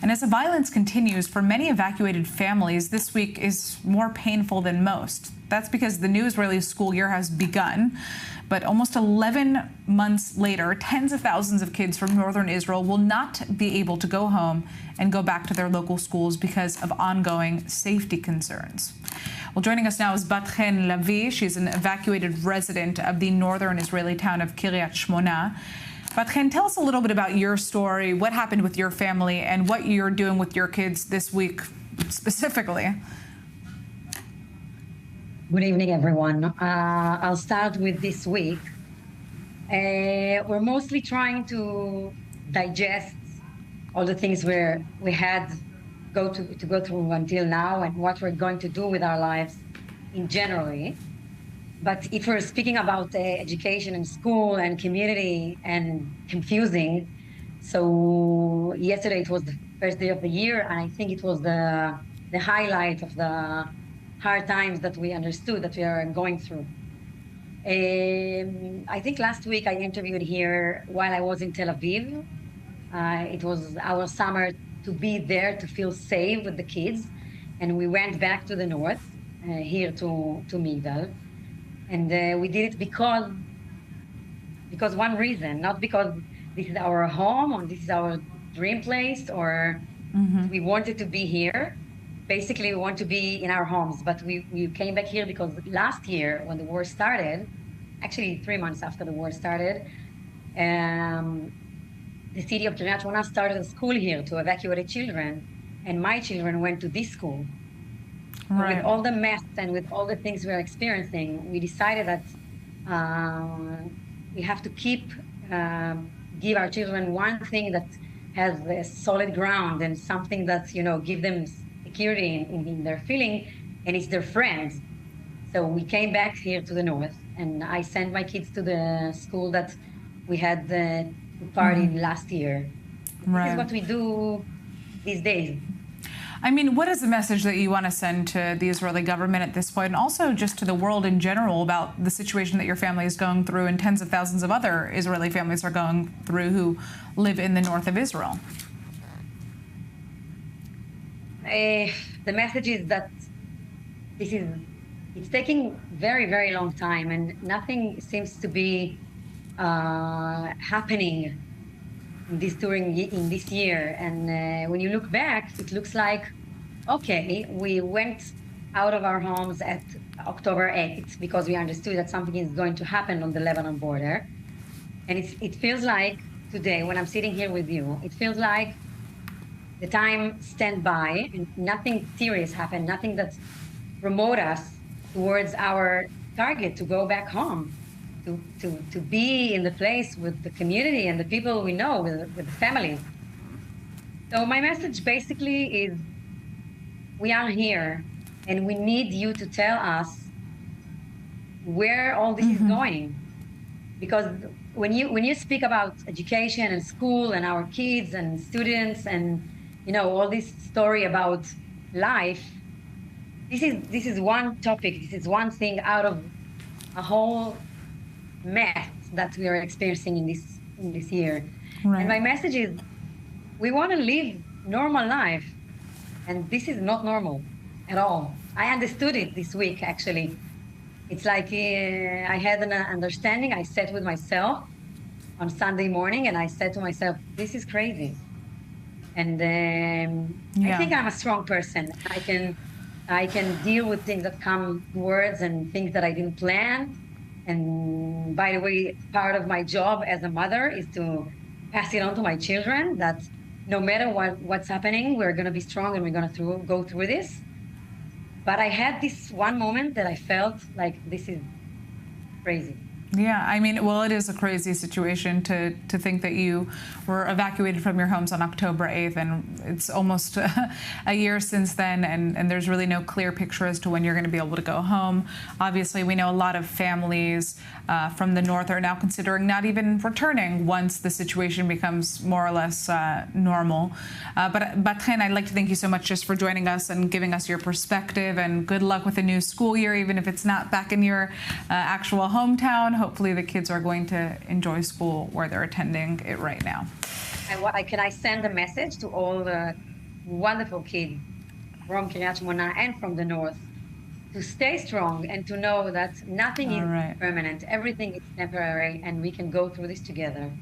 And as the violence continues, for many evacuated families, this week is more painful than most. That's because the new Israeli school year has begun. But almost 11 months later, tens of thousands of kids from northern Israel will not be able to go home and go back to their local schools because of ongoing safety concerns. Well, joining us now is Bat Hen Lavi. She's an evacuated resident of the northern Israeli town of Kiryat Shmona. Bat Hen, tell us a little bit about your story, what happened with your family, and what you're doing with your kids this week specifically. Good evening, everyone. I'll start with this week. We're mostly trying to digest all the things we had to go through until now and what we're going to do with our lives in general. But if we're speaking about education and school and community and confusing, so yesterday it was the first day of the year, and I think it was the highlight of the hard times that we understood that we are going through. I think last week I interviewed here while I was in Tel Aviv. It was our summer to be there, to feel safe with the kids. And we went back to the north, here to Migdal. And we did it because one reason, not because this is our home or this is our dream place or we wanted to be here. Basically, we want to be in our homes, but we came back here because last year when the war started, actually 3 months after the war started, the city of Kiryat Shmona started a school here to evacuate children, and my children went to this school. Right. With all the mess and with all the things we're experiencing, we decided that we have to give our children one thing that has a solid ground and something that, give them security in their feeling, and it's their friends. So we came back here to the north, and I sent my kids to the school that we had the party last year. Right. This is what we do these days. I mean, what is the message that you want to send to the Israeli government at this point, and also just to the world in general about the situation that your family is going through and tens of thousands of other Israeli families are going through who live in the north of Israel? The message is that it's taking very, very long time, and nothing seems to be happening in this year. And when you look back, it looks like, okay, we went out of our homes at October 8th because we understood that something is going to happen on the Lebanon border. And it feels like today, when I'm sitting here with you, it feels like the time stand by and nothing serious happened, nothing that promote us towards our target to go back home, to be in the place with the community and the people we know, with the family. So my message basically is, we are here and we need you to tell us where all this is going. Because when you speak about education and school and our kids and students and all this story about life, this is one topic, this is one thing out of a whole mess that we are experiencing in this year. Right. And my message is, we want to live normal life, and this is not normal at all. I understood it this week, actually. It's like I had an understanding. I sat with myself on Sunday morning and I said to myself, this is crazy. And I think I'm a strong person. I can deal with things that come words and things that I didn't plan. And by the way, part of my job as a mother is to pass it on to my children, that no matter what's happening, we're going to be strong and we're going to go through this. But I had this one moment that I felt like this is crazy. Yeah, I mean, well, it is a crazy situation to think that you were evacuated from your homes on October 8th, and it's almost a year since then, and there's really no clear picture as to when you're going to be able to go home. Obviously, we know a lot of families from the north are now considering not even returning once the situation becomes more or less normal. But Bat Hen, I'd like to thank you so much just for joining us and giving us your perspective, and good luck with the new school year, even if it's not back in your actual hometown. Hopefully the kids are going to enjoy school where they're attending it right now. Can I send a message to all the wonderful kids from Kiryat Shmona and from the north to stay strong and to know that nothing All is right. permanent. Everything is temporary, and we can go through this together.